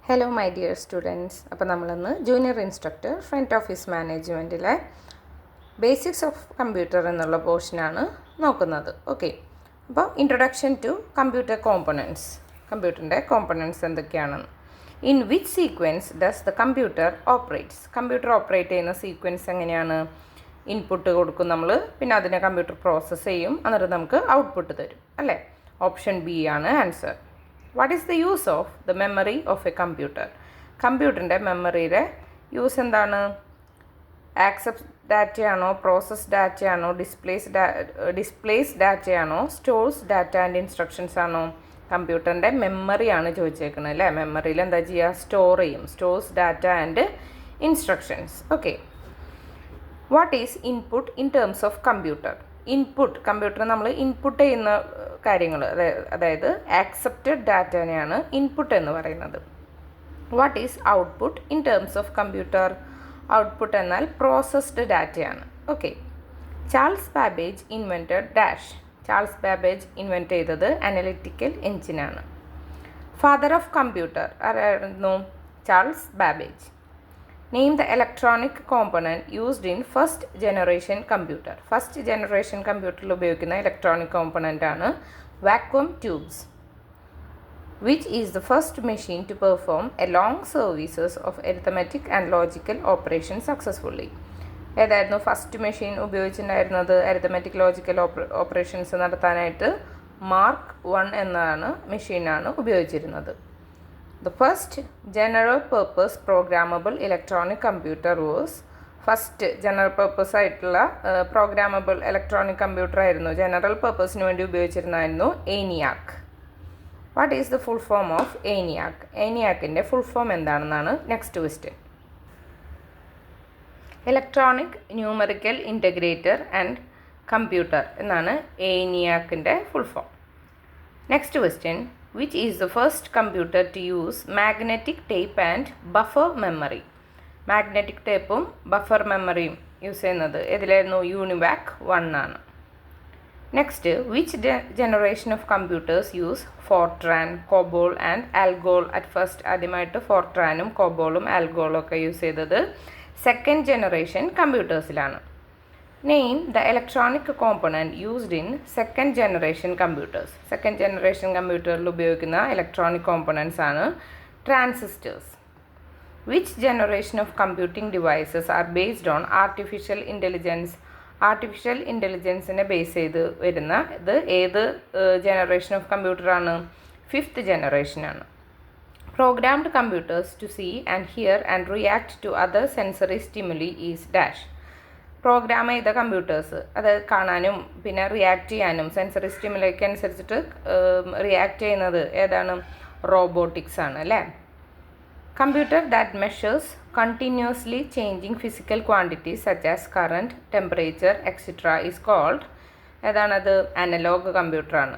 Hello my dear students. അപ്പോൾ നമ്മളിന്ന് junior instructor front office മാനേജ്മെൻറ്റിലെ ബേസിക്സ് ഓഫ് കമ്പ്യൂട്ടർ എന്നുള്ള പോർഷനാണ് നോക്കുന്നത്. ഓക്കെ, അപ്പോൾ ഇൻട്രൊഡക്ഷൻ ടു കമ്പ്യൂട്ടർ കോമ്പണൻസ്. കമ്പ്യൂട്ടറിൻ്റെ കോമ്പണൻസ് എന്തൊക്കെയാണെന്ന്. In which sequence does the computer operates. Computer operate ചെയ്യുന്ന സീക്വൻസ് എങ്ങനെയാണ്? ഇൻപുട്ട് കൊടുക്കും നമ്മൾ, പിന്നെ അതിനെ കമ്പ്യൂട്ടർ പ്രോസസ്സ് ചെയ്യും, എന്നിട്ട് നമുക്ക് ഔട്ട്പുട്ട് തരും അല്ലേ. ഓപ്ഷൻ ബി ആണ് answer. What is the use of the memory of a computer. കമ്പ്യൂട്ടറിൻ്റെ മെമ്മറിയുടെ യൂസ് എന്താണ്? ആക്സസ് ഡാറ്റയാണോ, പ്രോസസ് ഡാറ്റയാണോ, ഡിസ്പ്ലേസ് ഡാറ്റയാണോ, സ്റ്റോഴ്സ് ഡാറ്റ ആൻഡ് ഇൻസ്ട്രക്ഷൻസ് ആണോ? കമ്പ്യൂട്ടറിൻ്റെ മെമ്മറിയാണ് ചോദിച്ചേക്കുന്നത് അല്ലേ. മെമ്മറിയിൽ എന്താ ചെയ്യുക? സ്റ്റോർ ചെയ്യും. Stores data and instructions. Okay, what is input in terms of computer. Input, computer നമ്മൾ ഇൻപുട്ട് ചെയ്യുന്ന കാര്യങ്ങൾ, അതായത് ആക്സെപ്റ്റഡ് ഡാറ്റനെയാണ് ഇൻപുട്ട് എന്ന് പറയുന്നത്. What is output in terms of computer. Output എന്നാൽ പ്രോസസ്ഡ് ഡാറ്റയാണ്. Okay, Charles Babbage invented dash. Charles Babbage invent ചെയ്തത് analytical എഞ്ചിനാണ്. ഫാദർ ഓഫ് കമ്പ്യൂട്ടർ ആരായിരുന്നു? Charles Babbage. Name the electronic component used in first generation computer. First generation കമ്പ്യൂട്ടറിൽ ഉപയോഗിക്കുന്ന electronic component ആണ് vacuum tubes. Which is the first machine to perform a long services of arithmetic and logical operation successfully. ഏതായിരുന്നു first machine ഉപയോഗിച്ചിട്ടുണ്ടായിരുന്നത്? Arithmetic logical operations നടത്താനായിട്ട് Mark 1 എന്നതാണ് മെഷീനാണ് ഉപയോഗിച്ചിരുന്നത്. The first general purpose programmable electronic computer was first general purpose ആയിട്ടുള്ള programmable electronic computer ആയിരുന്നു, general പർപ്പസിന് വേണ്ടി ഉപയോഗിച്ചിരുന്നായിരുന്നു ENIAC. What is the full form of ENIAC? ENIACിൻ്റെ ഫുൾ ഫോം എന്താണെന്നാണ് next question. Electronic numerical integrator and computer എന്നാണ് ENIACിൻ്റെ full form. Next question. Which is the first computer to use magnetic tape and buffer memory? Magnetic ടേപ്പും buffer മെമ്മറിയും use ചെയ്യുന്നത് ഏതിലായിരുന്നു? UNIVAC 1 ആണ്. Next, which generation of computers use FORTRAN, COBOL and ALGOL. At first ആദ്യമായിട്ട് ഫോർട്രാനും കോബോളും ആൽഗോളും ഒക്കെ യൂസ് ചെയ്തത് സെക്കൻഡ് ജനറേഷൻ കമ്പ്യൂട്ടേഴ്സിലാണ്. Name the electronic component used in second generation computers. Second generation കമ്പ്യൂട്ടറിൽ ഉപയോഗിക്കുന്ന ഇലക്ട്രോണിക് കോമ്പണൻറ്റ്സ് ആണ് transistors. Which generation of computing devices are based on artificial intelligence. Artificial ഇൻ്റലിജൻസിനെ ബേസ് ചെയ്ത് വരുന്ന ഇത് ഏത് ജനറേഷൻ ഓഫ് കമ്പ്യൂട്ടറാണ്? ഫിഫ്ത്ത് ജനറേഷനാണ്. Programmed computers to see and hear and react to other sensory stimuli is dash. Program ചെയ്ത computers, അത് കാണാനും പിന്നെ റിയാക്ട് ചെയ്യാനും സെൻസറി സ്റ്റിമുലയ്ക്ക് അനുസരിച്ചിട്ട് റിയാക്ട് ചെയ്യുന്നത് ഏതാണ്? റോബോട്ടിക്സ് ആണ് അല്ലേ. Computer that measures continuously changing physical quantities such as current, temperature etcetera is called. ഏതാണത്? അനലോഗ് കമ്പ്യൂട്ടറാണ്.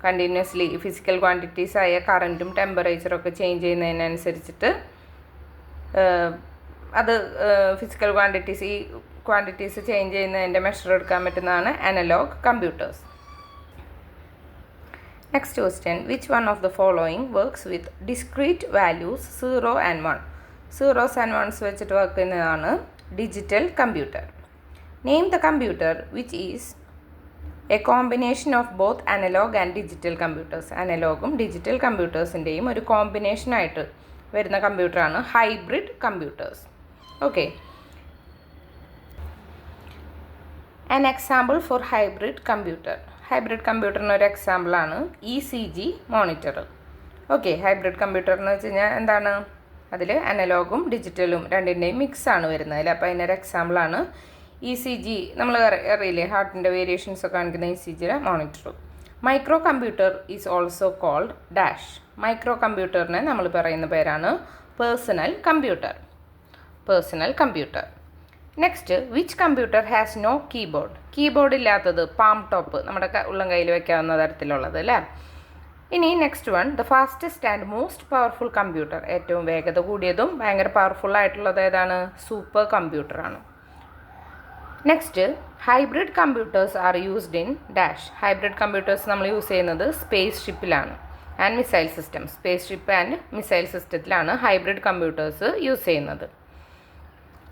കണ്ടിന്യൂസ്ലി ഫിസിക്കൽ ക്വാണ്ടിറ്റീസ് ആയ കറൻറ്റും ടെമ്പറേച്ചറും ഒക്കെ ചേഞ്ച് ചെയ്യുന്നതിനനുസരിച്ചിട്ട് അത് ഫിസിക്കൽ ക്വാണ്ടിറ്റീസ് ചേഞ്ച് ചെയ്യുന്നതിൻ്റെ മെഷർ എടുക്കാൻ പറ്റുന്നതാണ് analog computers. Next question. Which one of the following works with discrete values 0 and 1. Zeros and ones വെച്ചിട്ട് വർക്ക് ചെയ്യുന്നതാണ് digital computer. Name the computer which is a combination of both analog and digital computers. അനലോഗും digital കമ്പ്യൂട്ടേഴ്സിൻ്റെയും ഒരു കോമ്പിനേഷനായിട്ട് വരുന്ന കമ്പ്യൂട്ടറാണ് hybrid computers. Okay, an example for hybrid computer. Hybrid കമ്പ്യൂട്ടറിന് ഒരു എക്സാമ്പിളാണ് ECG monitor. Okay, hybrid computer എന്ന് വെച്ച് കഴിഞ്ഞാൽ എന്താണ്? അതിൽ അനലോഗും ഡിജിറ്റലും രണ്ടിൻ്റെയും മിക്സാണ് വരുന്നത് അല്ലേ. അപ്പോൾ അതിനൊരു എക്സാമ്പിളാണ് ECG. നമ്മൾ അറിയില്ലേ, ഹാർട്ടിൻ്റെ വേരിയേഷൻസ് ഒക്കെ കാണിക്കുന്ന ECGയുടെ monitor. Micro computer is also called dash. Micro കമ്പ്യൂട്ടറിനെ നമ്മൾ പറയുന്ന പേരാണ് personal computer. Personal computer. Next, which computer has no keyboard. Keyboard ഇല്ലാത്തത് പാം ടോപ്പ്, നമ്മുടെ ഉള്ളം കയ്യിൽ വെക്കാവുന്ന തരത്തിലുള്ളത് അല്ലേ. ഇനി next one, the fastest and most powerful computer. ഏറ്റവും വേഗത കൂടിയതും ഭയങ്കര പവർഫുൾ ആയിട്ടുള്ളത് ഏതാണ്? സൂപ്പർ കമ്പ്യൂട്ടറാണ്. Next, hybrid computers are used in dash. Hybrid computers നമ്മൾ യൂസ് ചെയ്യുന്നത് സ്പേസ് ഷിപ്പിലാണ്. And missile system, space ship and missile സിസ്റ്റത്തിലാണ് ഹൈബ്രിഡ് കമ്പ്യൂട്ടേഴ്സ് യൂസ് ചെയ്യുന്നത്.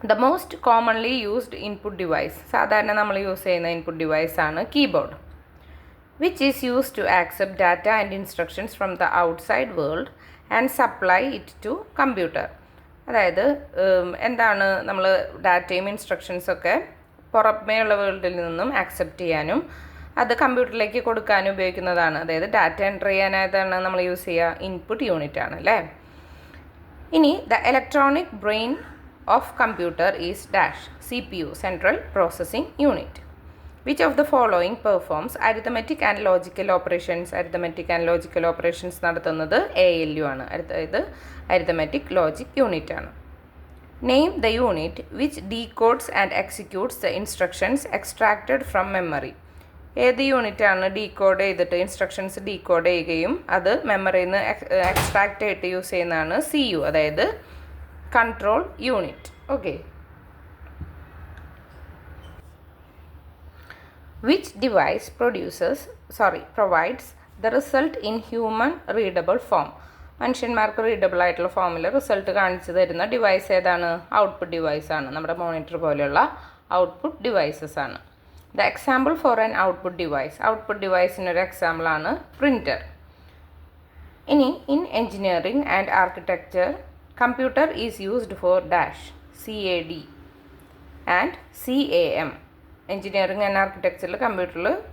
The most commonly used input device, സാധാരണ നമ്മൾ യൂസ് ചെയ്യുന്ന ഇൻപുട്ട് ഡിവൈസാണ് keyboard, which is used to accept data and instructions from the outside world and supply it to computer. അതായത് എന്താണ് നമ്മൾ ഡാറ്റയും ഇൻസ്ട്രക്ഷൻസൊക്കെ പുറമേയുള്ള വേൾഡിൽ നിന്നും ആക്സെപ്റ്റ് ചെയ്യാനും അത് കമ്പ്യൂട്ടറിലേക്ക് കൊടുക്കാനും ഉപയോഗിക്കുന്നതാണ്. അതായത് ഡാറ്റ എൻ്റർ ചെയ്യാനായിട്ടാണ് നമ്മൾ യൂസ് ചെയ്യുക, ഇൻപുട്ട് യൂണിറ്റ് ആണ് അല്ലേ. ഇനി the electronic brain of computer is dash CPU, central processing unit. Which of the following performs arithmetic and logical operations? Arithmetic and logical operations നടത്തുന്നത് ALU ആണ്, അതായത് arithmetic logic unit ആണ്. Name the unit which decodes and executes the instructions extracted from memory. ഏത് unit ആണ് decode ചെയ്തിട്ട് instructions decode ചെയ്യുകയും അത് മെമ്മറിയിൽ നിന്ന് എക്സ്ട്രാക്റ്റ് ചെയ്തിട്ട് യൂസ് ചെയ്യുന്നതാണ് CU, അതായത് control unit. Okay. Which device provides the result in human readable form? മനുഷ്യന്മാർക്ക് റീഡബിൾ ആയിട്ടുള്ള ഫോമിൽ റിസൾട്ട് കാണിച്ചു തരുന്ന ഡിവൈസ് ഏതാണ്? ഔട്ട്പുട്ട് ഡിവൈസ് ആണ്. നമ്മുടെ മോണിറ്റർ പോലെയുള്ള ഔട്ട്പുട്ട് ഡിവൈസസ് ആണ്. The example for an output device, output ഡിവൈസിനൊരു എക്സാമ്പിളാണ് പ്രിൻ്റർ. ഇനി in engineering and architecture computer is used for dash CAD and CAM. Engineering and ആർക്കിടെക്ചറിൽ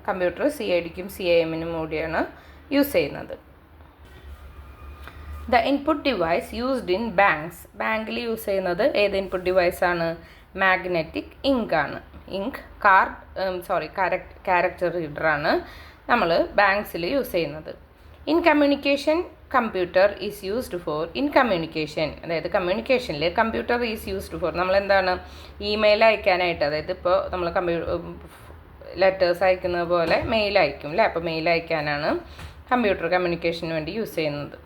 കമ്പ്യൂട്ടർ CADക്കും CAMനും കൂടിയാണ് യൂസ് ചെയ്യുന്നത്. The input device used in banks, ബാങ്കിൽ യൂസ് ചെയ്യുന്നത് ഏത് ഇൻപുട്ട് ഡിവൈസാണ്? മാഗ്നറ്റിക് ഇങ്ക് ആണ്. ഇങ്ക് ക്യാരക്ടർ റീഡറാണ് നമ്മൾ ബാങ്ക്സിൽ യൂസ് ചെയ്യുന്നത്. In communication computer is used for, in communication അതായത് കമ്മ്യൂണിക്കേഷനിൽ കമ്പ്യൂട്ടർ ഈസ് യൂസ്ഡ് ഫോർ നമ്മൾ എന്താണ് ഇമെയിൽ അയക്കാനായിട്ട്, അതായത് ഇപ്പോൾ നമ്മൾ ലെറ്റേഴ്സ് അയക്കുന്നത് പോലെ മെയിൽ അയക്കും അല്ലേ, അപ്പോൾ മെയിൽ അയക്കാനാണ് കമ്പ്യൂട്ടർ കമ്മ്യൂണിക്കേഷന് വേണ്ടി യൂസ് ചെയ്യുന്നത്.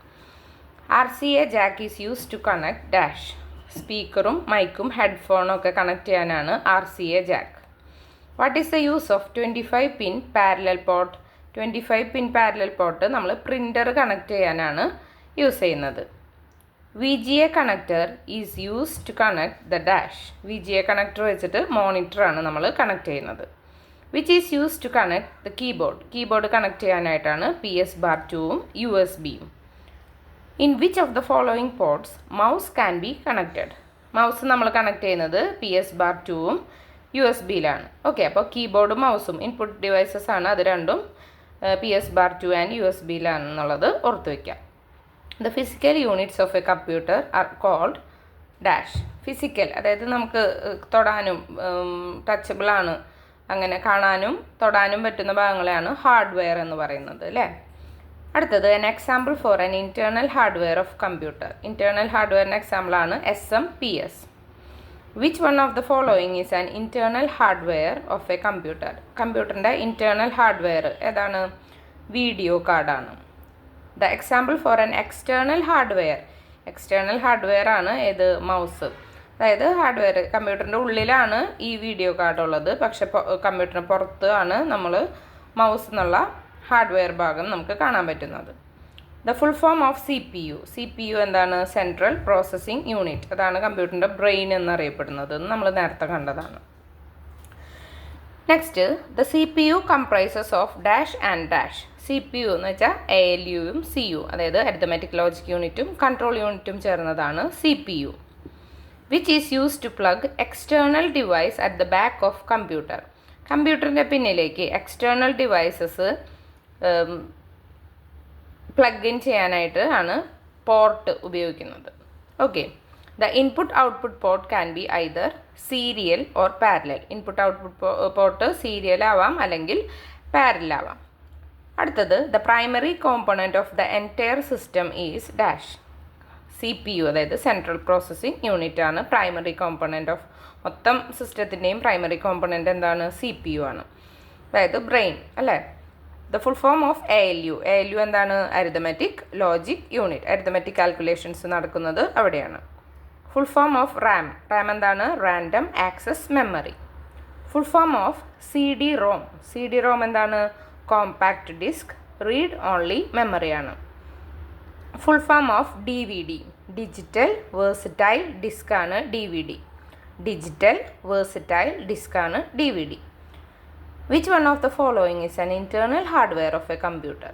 RCA jack is use to connect dash, സ്പീക്കറും മൈക്കും ഹെഡ്ഫോണും ഒക്കെ കണക്ട് ചെയ്യാനാണ് RCA jack. What is the use of 25 pin parallel port? 25 pin parallel port നമ്മൾ പ്രിൻ്റർ കണക്ട് ചെയ്യാനാണ് യൂസ് ചെയ്യുന്നത്. VGA connector is use to connect the dash, VGA connector വെച്ചിട്ട് മോണിറ്ററാണ് നമ്മൾ കണക്ട് ചെയ്യുന്നത്. Which is use to connect the keyboard connect ചെയ്യാനായിട്ടാണ് PS*2ഉം USB-യും. In which of the following ports mouse can be connected? Mouse നമ്മൾ connect ചെയ്യുന്നത് PS*2ഉം USB-യിലാണ്. Okay, അപ്പോൾ കീബോർഡും മൗസും ഇൻപുട്ട് ഡിവൈസസ് ആണ്, അത് രണ്ടും PS*2 ആൻഡ് USB-യിലാണെന്നുള്ളത് ഓർത്ത് വയ്ക്കാം. The physical units of a computer are called dash. Physical അതായത് നമുക്ക് തൊടാനും ടച്ചബിളാണ്, അങ്ങനെ കാണാനും തൊടാനും പറ്റുന്ന ഭാഗങ്ങളെയാണ് ഹാർഡ്വെയർ എന്ന് പറയുന്നത് അല്ലേ. അടുത്തത് an example for an internal hardware of computer. internal hardware എക്സാമ്പിളാണ് SMPS. Which one of the following is an internal hardware of a computer? കമ്പ്യൂട്ടറിൻ്റെ internal hardware ഏതാണ്? വീഡിയോ കാർഡാണ്. The example for an external hardware ആണ് ഏത്? Mouse. അതായത് hardware കമ്പ്യൂട്ടറിൻ്റെ ഉള്ളിലാണ് ഈ വീഡിയോ കാർഡ് ഉള്ളത്, പക്ഷെ കമ്പ്യൂട്ടറിന് പുറത്ത് ആണ് നമ്മൾ മൗസ് എന്നുള്ള ഹാർഡ്വെയർ ഭാഗം നമുക്ക് കാണാൻ പറ്റുന്നത്. The full form of CPU എന്താണ്? Central processing unit. അതാണ് കമ്പ്യൂട്ടറിൻ്റെ ബ്രെയിൻ എന്നറിയപ്പെടുന്നത്, നമ്മൾ നേരത്തെ കണ്ടതാണ്. Next, the CPU comprises of dash and dash. CPU എന്ന് വെച്ചാൽ ALUയും CU, അതായത് അരിത്തമെറ്റിക് ലോജിക് യൂണിറ്റും കൺട്രോൾ യൂണിറ്റും ചേർന്നതാണ് CPU. Which is use to plug external device at the back of computer. കമ്പ്യൂട്ടറിൻ്റെ പിന്നിലേക്ക് എക്സ്റ്റേണൽ ഡിവൈസസ് പ്ലഗ് ഇൻ ചെയ്യാനായിട്ട് ആണ് പോർട്ട് ഉപയോഗിക്കുന്നത്. Okay, the input output port can be either serial or parallel. Input output port serial ആവാം അല്ലെങ്കിൽ parallel ആവാം. അടുത്തത്, the primary component of the entire system is dash. CPU അതായത് central processing unit ആണ് primary component of മൊത്തം സിസ്റ്റത്തിൻ്റെയും primary component എന്താണ്? CPU ആണ്, അതായത് ബ്രെയിൻ അല്ലേ. The full form of ALU എന്താണ്? Arithmetic logic unit. Arithmetic calculations നടക്കുന്നത് അവിടെയാണ്. ഫുൾ ഫോം ഓഫ് RAM എന്താണ്? Random access memory. Full form of CD-ROM എന്താണ്? കോമ്പാക്ട് ഡിസ്ക് റീഡ് ഓൺലി മെമ്മറിയാണ്. Full form of DVD, digital versatile ഡിസ്കാണ് DVD. Digital versatile ഡിസ്കാണ് DVD. Which one of the following is an internal hardware of a computer?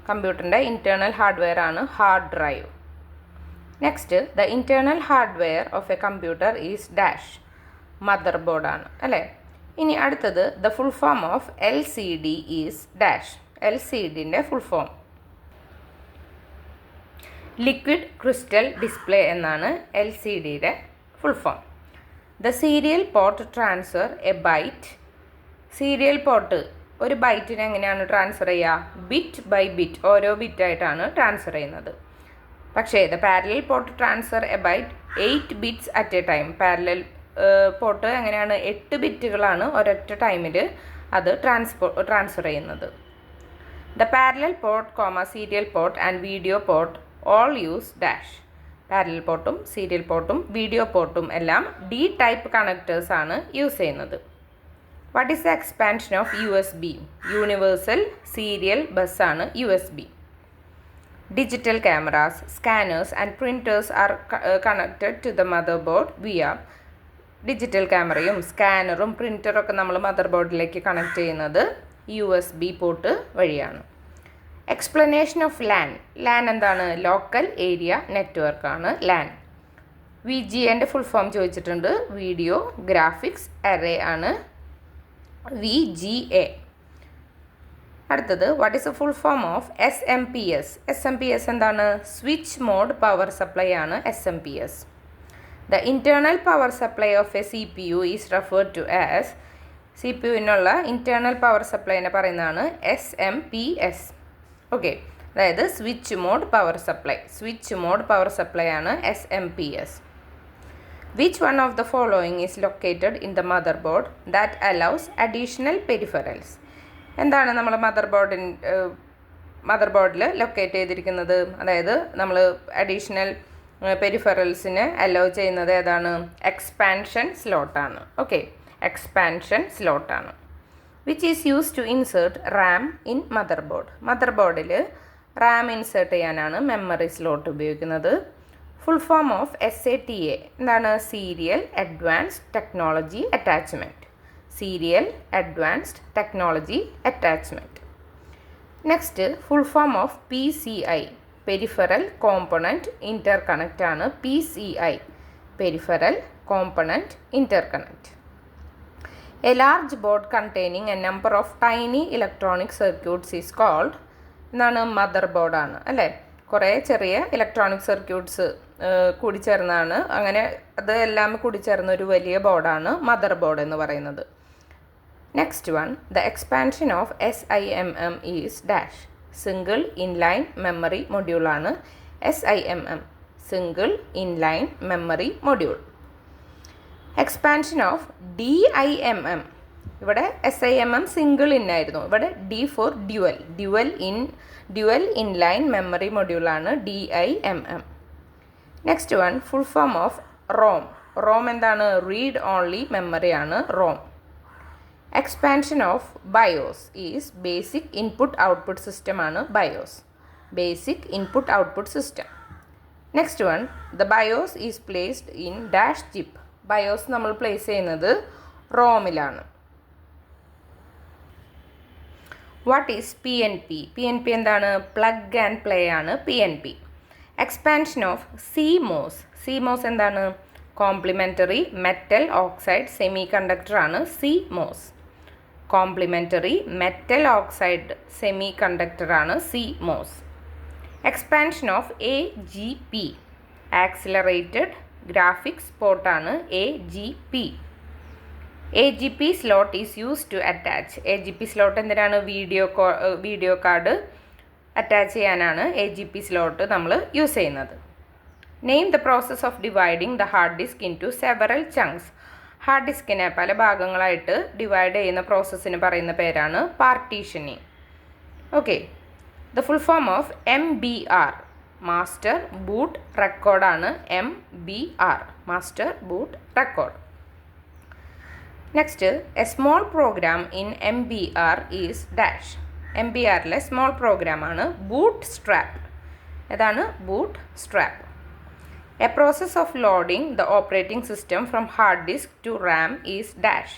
കമ്പ്യൂട്ടറിൻ്റെ internal hardware ആണ് hard drive. Next, the internal hardware of a computer is dash, mother ബോർഡാണ് അല്ലേ. ഇനി അടുത്തത്, the full form of LCD is dash. LCDൻ്റെ full form liquid crystal display എന്നാണ് LCDയുടെ full form. The serial port transfer a byte. Serial port ഒരു ബൈറ്റിന് എങ്ങനെയാണ് ട്രാൻസ്ഫർ ചെയ്യുക? ബിറ്റ് ബൈ ബിറ്റ്, ഓരോ ബിറ്റായിട്ടാണ് ട്രാൻസ്ഫർ ചെയ്യുന്നത്. പക്ഷേ the parallel port transfer a byte 8 bits at a time. Parallel port എങ്ങനെയാണ്? 8 ബിറ്റുകളാണ് ഒരൊറ്റ ടൈമിൽ അത് ട്രാൻസ്ഫർ ചെയ്യുന്നത്. The parallel port, serial port and video port all use dash. Parallel പോർട്ടും സീരിയൽ പോർട്ടും വീഡിയോ പോർട്ടും എല്ലാം D ടൈപ്പ് കണക്ടേഴ്സ് ആണ് യൂസ് ചെയ്യുന്നത്. What is the expansion of USB? Universal serial bus ആണ് USB. Digital cameras, scanners and printers are connected to the mother board via. Digital ക്യാമറയും സ്കാനറും പ്രിൻറ്ററൊക്കെ നമ്മൾ മദർ ബോർഡിലേക്ക് കണക്ട് ചെയ്യുന്നത് USB പോർട്ട് വഴിയാണ്. Explanation of LAN. LAN എന്താണ്? Local area network ആണ് LAN. VGA ഫുൾ ഫോം ചോദിച്ചിട്ടുണ്ട്. വീഡിയോ ഗ്രാഫിക്സ് അറേ ആണ് VGA. അടുത്തത്, what is a full form of SMPS? SMPS എന്താണ്? സ്വിച്ച് മോഡ് പവർ സപ്ലൈ ആണ് SMPS. The internal power supply of a CPU is referred to as. CPUവിനുള്ള internal power സപ്ലൈനെ പറയുന്നതാണ് SMPS. Okay, അതായത് switch mode power supply. Switch mode power supply ആണ് SMPS. Which one of the following is located in the motherboard that allows additional peripherals? എന്താണ് നമ്മൾ mother ബോർഡിൽ locate ചെയ്തിരിക്കുന്നത്? അതായത് നമ്മൾ അഡീഷണൽ പെരിഫറൽസിന് അലോ ചെയ്യുന്നത് ഏതാണ്? എക്സ്പാൻഷൻ സ്ലോട്ടാണ്. ഓക്കെ, എക്സ്പാൻഷൻ സ്ലോട്ടാണ്. Which is use to insert RAM in mother board? Mother ബോർഡിൽ റാം ഇൻസേർട്ട് ചെയ്യാനാണ് മെമ്മറി സ്ലോട്ട് ഉപയോഗിക്കുന്നത്. ഫുൾ ഫോം ഓഫ് SATA എന്താണ്? Serial advanced technology attachment. Serial advanced technology attachment. Next, full form of PCI peripheral component interconnect ആണ് PCI. Peripheral component interconnect. A large board containing a number of tiny electronic circuits is called എന്നാണ്? Mother ബോർഡാണ് അല്ലേ. കുറേ ചെറിയ electronic circuits കൂടിച്ചേർന്നാണ്, അങ്ങനെ അത് എല്ലാം കൂടിച്ചേർന്ന ഒരു വലിയ ബോർഡാണ് മദർ ബോർഡ് എന്ന് പറയുന്നത്. Next one, the expansion of SIMM is dash. Single inline memory മൊഡ്യൂളാണ് SIMM. Single inline memory module. Expansion of DIMM. ഇവിടെ SIMM സിംഗിൾ ഇൻ ആയിരുന്നു, ഇവിടെ D for dual. Dual inline memory മൊഡ്യൂളാണ് DIMM. Next one, full form of ROM. ROM എന്താണ്? Read only മെമ്മറിയാണ് ROM. Expansion of BIOS is basic input output system ആണ് BIOS. Basic input output system. Next one, the BIOS is placed in dash chip. BIOS നമ്മൾ place ചെയ്യുന്നത് റോമിലാണ്. What is PNP? PNP എന്താണ്? Plug and play ആണ് PNP. Expansion of CMOS. CMOS എന്താണ്? Complementary metal oxide semiconductor ആണ് CMOS. Complementary metal oxide semiconductor ആണ് CMOS. Expansion of AGP accelerated graphics പോർട്ടാണ് AGP. AGP slot is use to attach. AGP slot എന്തിനാണ്? Video card attach ചെയ്യാനാണ് AGP slot നമ്മൾ use ചെയ്യുന്നത്. Name the process of dividing the hard disk in to several chunks. Hard ഡിസ്കിനെ പല ഭാഗങ്ങളായിട്ട് divide ചെയ്യുന്ന പ്രോസസ്സിന് പറയുന്ന പേരാണ് partitioning. Okay, the full form of MBR master boot റെക്കോർഡാണ് MBR. Master boot record. Next, a small program in MBR is dash. MBRലെ small പ്രോഗ്രാമാണ് ബൂട്ട് സ്ട്രാപ്പ്. ഏതാണ് bootstrap. A process of loading the operating system from hard disk to RAM is dash.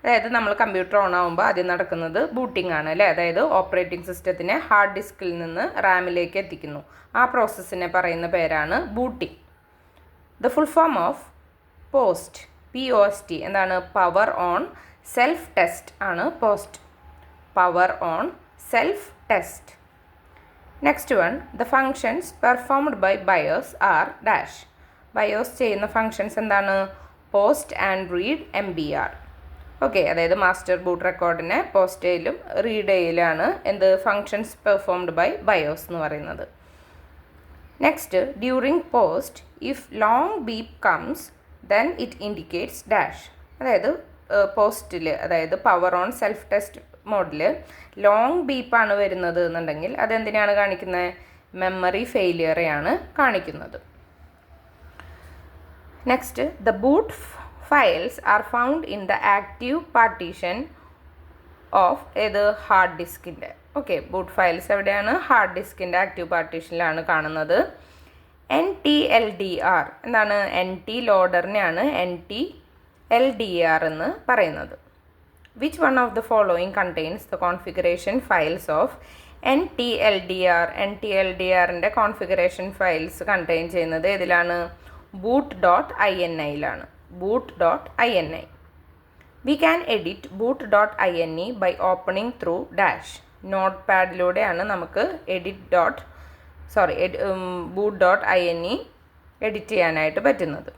അതായത് നമ്മൾ computer on ആകുമ്പോൾ ആദ്യം നടക്കുന്നത് booting ആണ് അല്ലേ. അതായത് ഓപ്പറേറ്റിംഗ് സിസ്റ്റത്തിനെ ഹാർഡ് ഡിസ്കിൽ നിന്ന് റാമിലേക്ക് എത്തിക്കുന്നു. ആ പ്രോസസ്സിനെ പറയുന്ന പേരാണ് booting. The full form of POST, POST എന്താണ്? പവർ ഓൺ സെൽഫ് ടെസ്റ്റ് ആണ് POST. Power on self test. Next one, the functions performed by BIOS are dash. BIOS ചെയ്യുന്ന ഫങ്ഷൻസ് എന്താണ്? POST and read MBR. Okay, അതായത് master boot റെക്കോർഡിനെ POST ചെയ്യലും read ചെയ്യലാണ് എന്ത് functions performed by BIOS എന്ന് പറയുന്നത്. Next, during POST if long beep comes then it indicates dash. അതായത് പോസ്റ്റിൽ, അതായത് പവർ ഓൺ സെൽഫ് ടെസ്റ്റ് മോഡിൽ ലോങ് ബീപ്പാണ് വരുന്നത് എന്നുണ്ടെങ്കിൽ അതെന്തിനാണ് കാണിക്കുന്നത്? മെമ്മറി ഫെയിലിയറെയാണ് കാണിക്കുന്നത്. Next, the boot files are found in the active partition of ഏത് ഹാർഡ് ഡിസ്കിൻ്റെ. ഓക്കെ, ബൂട്ട് ഫയൽസ് എവിടെയാണ്? ഹാർഡ് ഡിസ്കിൻ്റെ ആക്റ്റീവ് പാർട്ടീഷനിലാണ് കാണുന്നത്. NTLDR എന്താണ്? NT ലോഡറിനെയാണ് NTLDR എന്ന് പറയുന്നത്. Which one of the following contains the configuration files of NTLDR? NTLDRൻ്റെ കോൺഫിഗറേഷൻ ഫയൽസ് കണ്ടെയ്ൻ ചെയ്യുന്നത് ഏതിലാണ്? boot.ini boot.ini. We can edit boot.ini by opening through dash. നോട്ട് പാഡിലൂടെയാണ് നമുക്ക് boot.ini എഡിറ്റ് ചെയ്യാനായിട്ട് പറ്റുന്നത്.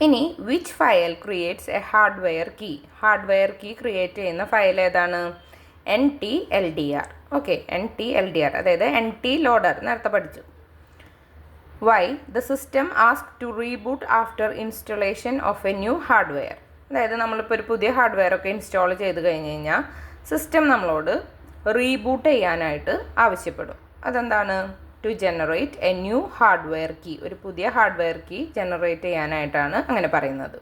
ഇനി which file creates a hardware key? Hardware key create ചെയ്യുന്ന ഫയൽ ഏതാണ്? NTLDR. ഓക്കെ, NTLDR അതായത് NT ലോഡർ നേരത്തെ പഠിച്ചു. Why the system ask to reboot after installation of a new hardware. അതായത് നമ്മളിപ്പോൾ ഒരു പുതിയ ഹാർഡ്വെയർ ഒക്കെ ഇൻസ്റ്റാൾ ചെയ്ത് കഴിഞ്ഞ് കഴിഞ്ഞാൽ സിസ്റ്റം നമ്മളോട് റീബൂട്ട് ചെയ്യാനായിട്ട് ആവശ്യപ്പെടും. അതെന്താണ്? To generate a new hardware key. ഒരു പുതിയ ഹാർഡ്വെയർ കീ ജനറേറ്റ് ചെയ്യാനായിട്ടാണ് അങ്ങനെ പറയുന്നത്.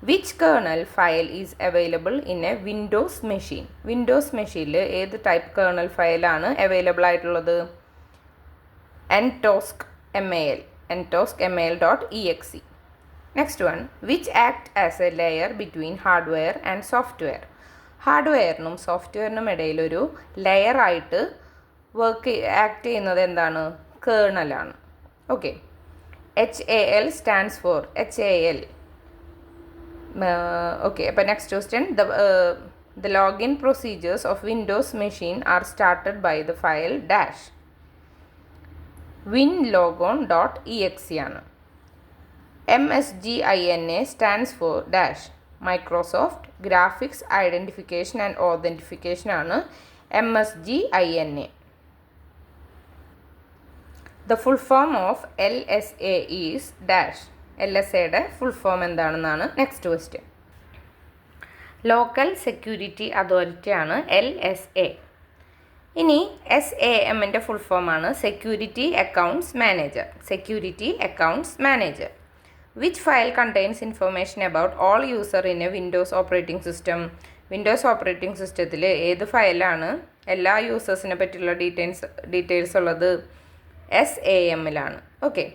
Which kernel file is available in a Windows machine? Windows മെഷീനിൽ ഏത് ടൈപ്പ് കേർണൽ ഫയലാണ് അവൈലബിൾ ആയിട്ടുള്ളത്? entosk.mal.exe. Next one, which act as a layer between hardware and software? ഹാർഡ്വെയറിനും സോഫ്റ്റ്വെയറിനും ഇടയിലൊരു ലെയറായിട്ട് ആക്ട് ചെയ്യുന്നത് എന്താണ്? കേർണലാണ്. Okay, HAL stands for HAL. Okay, അപ്പോൾ next question, the login procedures of Windows machine R started by the file dash. winlogon.exe ആണ്. MSGINA stands for dash. Microsoft graphics identification and authentication ആണ് MSGINA. The full form of LSA is dash. LSAയുടെ full form എന്താണെന്നാണ് next question. Local security authority ആണ് LSA. ഇനി SAMൻ്റെ full ഫോമാണ് security accounts manager. Security accounts manager. Which file contains information about all user in a Windows operating system? Windows operating സിസ്റ്റത്തിൽ ഏത് ഫയലാണ് എല്ലാ യൂസേഴ്സിനെ പറ്റിയുള്ള ഡീറ്റെയിൽസ് ഉള്ളത്? SAMലാണ്. Okay,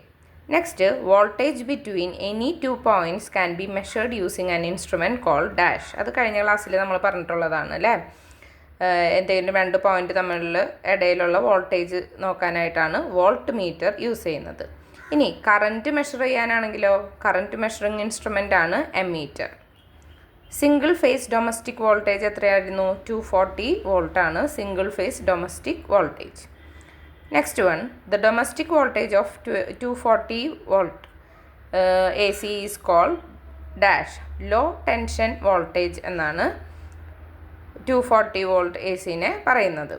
next, voltage between any 2 points can be measured using an instrument call dash. അത് കഴിഞ്ഞ ക്ലാസ്സിൽ നമ്മൾ പറഞ്ഞിട്ടുള്ളതാണ് അല്ലേ. എന്തെങ്കിലും 2 പോയിൻ്റ് തമ്മിലുള്ള ഇടയിലുള്ള വോൾട്ടേജ് നോക്കാനായിട്ടാണ് വോൾട്ട് മീറ്റർ യൂസ് ചെയ്യുന്നത്. ഇനി കറൻറ്റ് മെഷർ ചെയ്യാനാണെങ്കിലോ കറൻറ്റ് മെഷറിങ് ഇൻസ്ട്രുമെൻ്റ് ആണ് ammeter. Single phase domestic voltage എത്രയായിരുന്നു? 240 വോൾട്ടാണ് single phase domestic voltage. Next one, the domestic voltage of 240 volt AC is called dash. Low tension voltage എന്നാണ് 240 volt ACനെ പറയുന്നത്.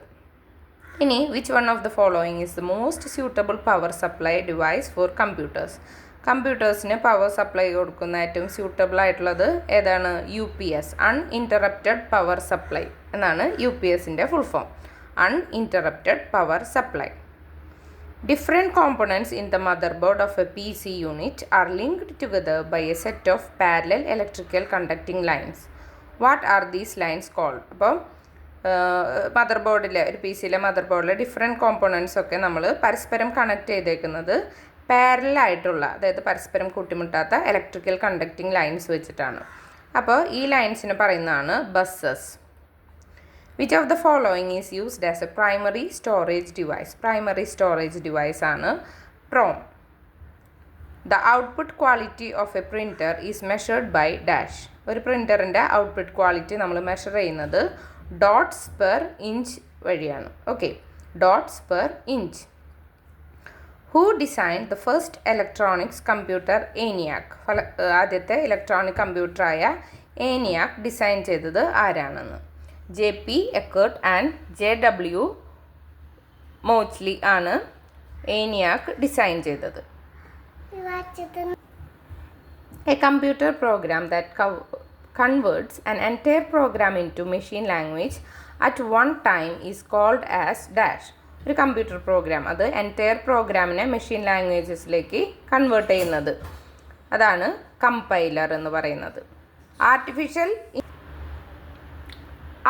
ഇനി which one of the following is the most suitable power supply device for computers? കമ്പ്യൂട്ടേഴ്സിന് power supply കൊടുക്കുന്ന ഏറ്റവും suitable ആയിട്ടുള്ളത് ഏതാണ്? UPS, uninterrupted power supply എന്നാണ് UPSൻ്റെ ഫുൾ ഫോം. Uninterrupted power supply. Different components in the motherboard of a PC unit are linked together by a set of parallel electrical conducting lines. What are these lines called? അപ്പോൾ mother ബോർഡിലെ ഒരു P സിയിലെ mother ബോർഡിലെ different components ഒക്കെ നമ്മൾ പരസ്പരം connect ചെയ്തേക്കുന്നത് പാരലായിട്ടുള്ള, അതായത് പരസ്പരം കൂട്ടിമുട്ടാത്ത ഇലക്ട്രിക്കൽ കണ്ടക്റ്റിംഗ് ലൈൻസ് വെച്ചിട്ടാണ്. അപ്പോൾ ഈ ലൈൻസിന് പറയുന്നതാണ് buses. Which of the following is used as a primary storage device? Primary storage device ആണ് PROM. The output quality of a printer is measured by dash. ഒരു പ്രിൻറ്ററിൻ്റെ ഔട്ട്പുട്ട് ക്വാളിറ്റി നമ്മൾ measure ചെയ്യുന്നത് ഡോട്ട്സ് പെർ ഇഞ്ച് വഴിയാണ്. Okay, dots per inch. Who design the first electronics computer ENIAC? ആദ്യത്തെ electronic കമ്പ്യൂട്ടറായ ENIAC design ചെയ്തത് ആരാണെന്ന്? JP Eckert and JW Mauchly ആണ് ഏനിയാക് ഡിസൈൻ ചെയ്തത്. A computer program that converts an entire program into machine language at one time is called as dash. ഒരു computer program, അത് entire പ്രോഗ്രാമിനെ machine ലാംഗ്വേജസിലേക്ക് convert ചെയ്യുന്നത്, അതാണ് കമ്പൈലർ എന്ന് പറയുന്നത്.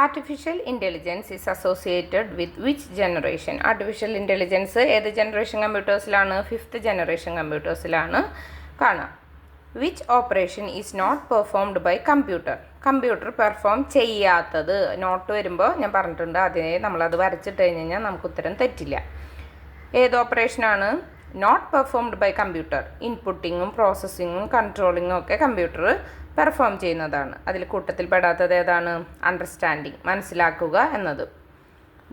Artificial intelligence is associated with which generation? Artificial intelligence ഏത് generation കമ്പ്യൂട്ടേഴ്സിലാണ്? 5th ജനറേഷൻ കമ്പ്യൂട്ടേഴ്സിലാണ് കാണാം. Which operation is not performed by computer? Computer perform ചെയ്യാത്തത്. നോട്ട് വരുമ്പോൾ ഞാൻ പറഞ്ഞിട്ടുണ്ട്, അതിനെ നമ്മളത് വരച്ചിട്ട് കഴിഞ്ഞാൽ നമുക്ക് ഉത്തരം തെറ്റില്ല. ഏത് ഓപ്പറേഷനാണ് നോട്ട് പെർഫോംഡ് ബൈ കമ്പ്യൂട്ടർ? ഇൻപുട്ടിങ്ങും പ്രോസസ്സിങ്ങും കൺട്രോളിങ്ങും ഒക്കെ കമ്പ്യൂട്ടർ പെർഫോം ചെയ്യുന്നതാണ്. അതിൽ കൂട്ടത്തിൽ പെടാത്തത് ഏതാണ്? അണ്ടർസ്റ്റാൻഡിങ്, മനസ്സിലാക്കുക എന്നത്.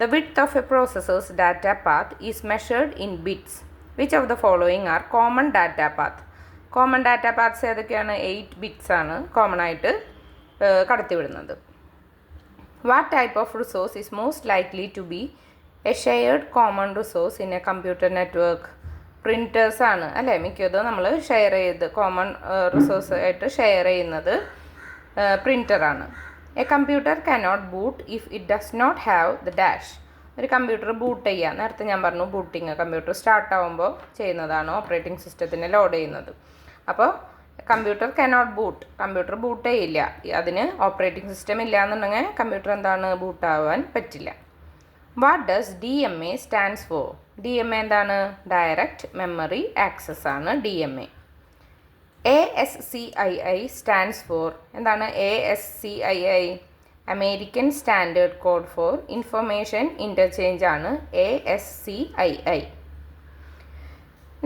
The width of a processor's data path is measured in bits. Which of the following are common data path? Common data paths ഏതൊക്കെയാണ്? 8 ബിറ്റ്സ് ആണ് കോമൺ ആയിട്ട് കടത്തിവിടുന്നത്. What type of resource is most likely to be a shared common resource in a computer network? Printers ആണ് അല്ലേ മിക്കതും നമ്മൾ share ചെയ്ത് common resource ആയിട്ട് ഷെയർ ചെയ്യുന്നത് പ്രിൻറ്ററാണ്. A computer cannot boot if it does not have the dash. ഒരു computer boot ചെയ്യുക, നേരത്തെ ഞാൻ പറഞ്ഞു ബൂട്ടിങ് കമ്പ്യൂട്ടർ സ്റ്റാർട്ടാവുമ്പോൾ ചെയ്യുന്നതാണ്, ഓപ്പറേറ്റിംഗ് സിസ്റ്റത്തിനെ ലോഡ് ചെയ്യുന്നത്. അപ്പോൾ computer cannot boot, computer boot ചെയ്യില്ല, അതിന് ഓപ്പറേറ്റിംഗ് സിസ്റ്റം ഇല്ല എന്നുണ്ടെങ്കിൽ കമ്പ്യൂട്ടർ എന്താണ് ബൂട്ടാവാൻ പറ്റില്ല. What does DMA stands for? DMA എന്താണ്? ഡയറക്റ്റ് മെമ്മറി ആക്സസ് ആണ് DMA. ASCII സ്റ്റാൻഡ്സ് ഫോർ എന്താണ്? ASCII American standard code for information interchange ആണ് ASCII.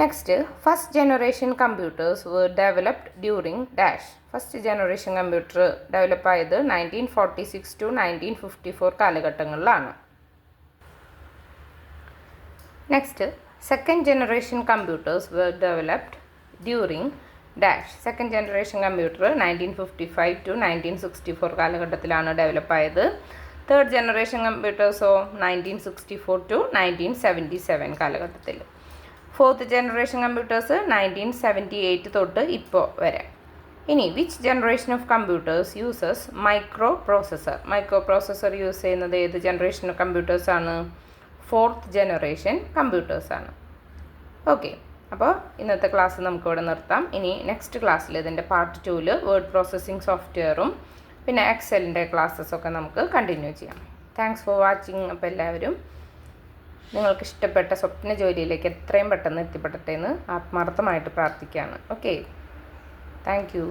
Next, first generation computers were developed during dash. First generation computer develop ആയത് 1946 to 1954 കാലഘട്ടങ്ങളിലാണ്. Next, second generation computers were developed during dash. Second generation computer 1955 to 1964 കാലഘട്ടത്തിലാണ് develop ആയത്. Third generation കമ്പ്യൂട്ടേഴ്സോ 1964 to 1977 കാലഘട്ടത്തിൽ. Fourth generation computers 1978 തൊട്ട് ഇപ്പോൾ വരെ. ഇനി which generation of computers uses microprocessor? Microprocessor use ചെയ്യുന്നത് ഏത് ജനറേഷൻ ഓഫ് കമ്പ്യൂട്ടേഴ്സാണ്? 4th ജനറേഷൻ കമ്പ്യൂട്ടേഴ്സാണ്. ഓക്കെ, അപ്പോൾ ഇന്നത്തെ ക്ലാസ് നമുക്കിവിടെ നിർത്താം. ഇനി നെക്സ്റ്റ് ക്ലാസ്സിൽ ഇതിൻ്റെ പാർട്ട് 2-ൽ വേർഡ് പ്രോസസ്സിംഗ് സോഫ്റ്റ്വെയറും പിന്നെ എക്സലിൻ്റെ ക്ലാസ്സസൊക്കെ നമുക്ക് കണ്ടിന്യൂ ചെയ്യാം. Thanks for watching. അപ്പോൾ എല്ലാവരും നിങ്ങൾക്ക് ഇഷ്ടപ്പെട്ട സ്വപ്ന ജോലിയിലേക്ക് എത്രയും പെട്ടെന്ന് എത്തിപ്പെടട്ടെ എന്ന് ആത്മാർത്ഥമായിട്ട് പ്രാർത്ഥിക്കുകയാണ്. Okay, thank you.